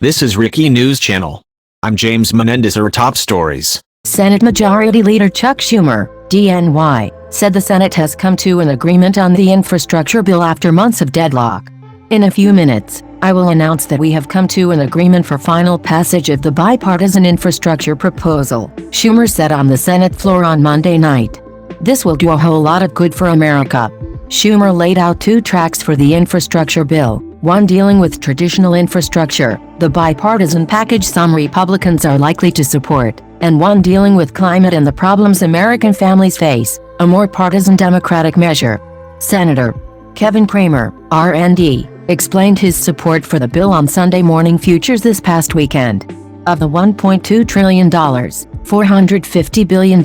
This is Rickie News Channel. I'm James Menendez. Our top stories. Senate Majority Leader Chuck Schumer, D-N.Y, said the Senate has come to an agreement on the infrastructure bill after months of deadlock. In a few minutes, I will announce that we have come to an agreement for final passage of the bipartisan infrastructure proposal, Schumer said on the Senate floor on Monday night. This will do a whole lot of good for America. Schumer laid out two tracks for the infrastructure bill, one dealing with traditional infrastructure, the bipartisan package some Republicans are likely to support, and one dealing with climate and the problems American families face, a more partisan Democratic measure. Senator Kevin Cramer, R&D, explained his support for the bill on Sunday Morning Futures this past weekend. Of the $1.2 trillion, $450 billion,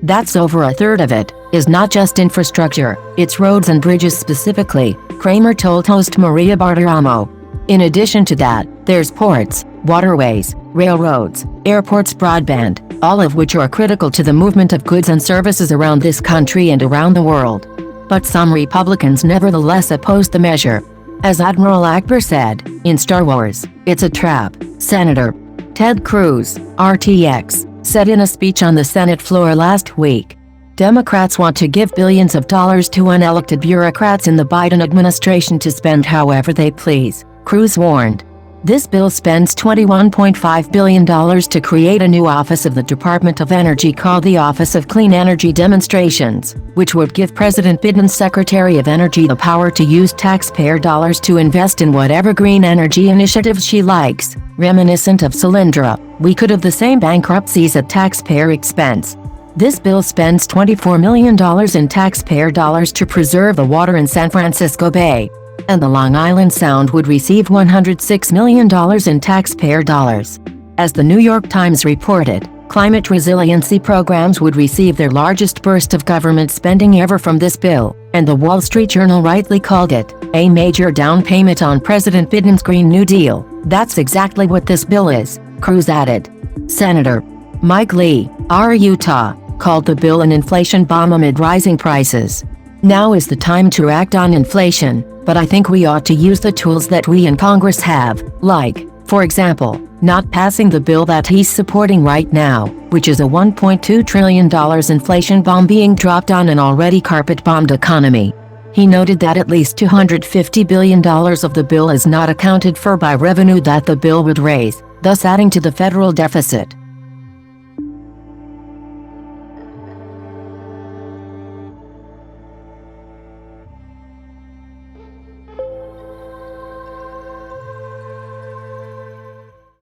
that's over a third of it, is not just infrastructure, it's roads and bridges specifically, Cramer told host Maria Bartiromo. In addition to that, there's ports, waterways, railroads, airports, broadband, all of which are critical to the movement of goods and services around this country and around the world. But some Republicans nevertheless opposed the measure. As Admiral Akbar said, in Star Wars, it's a trap. Senator Ted Cruz, RTX, said in a speech on the Senate floor last week, Democrats want to give billions of dollars to unelected bureaucrats in the Biden administration to spend however they please, Cruz warned. This bill spends $21.5 billion to create a new office of the Department of Energy called the Office of Clean Energy Demonstrations, which would give President Biden's Secretary of Energy the power to use taxpayer dollars to invest in whatever green energy initiatives she likes, reminiscent of Solyndra. We could have the same bankruptcies at taxpayer expense. This bill spends $24 million in taxpayer dollars to preserve the water in San Francisco Bay. And the Long Island Sound would receive $106 million in taxpayer dollars. As the New York Times reported, climate resiliency programs would receive their largest burst of government spending ever from this bill, and the Wall Street Journal rightly called it a major down payment on President Biden's Green New Deal. That's exactly what this bill is, Cruz added. Senator Mike Lee, R. Utah, called the bill an inflation bomb amid rising prices. Now is the time to act on inflation, but I think we ought to use the tools that we in Congress have, like, for example, not passing the bill that he's supporting right now, which is a $1.2 trillion inflation bomb being dropped on an already carpet-bombed economy. He noted that at least $250 billion of the bill is not accounted for by revenue that the bill would raise, thus adding to the federal deficit.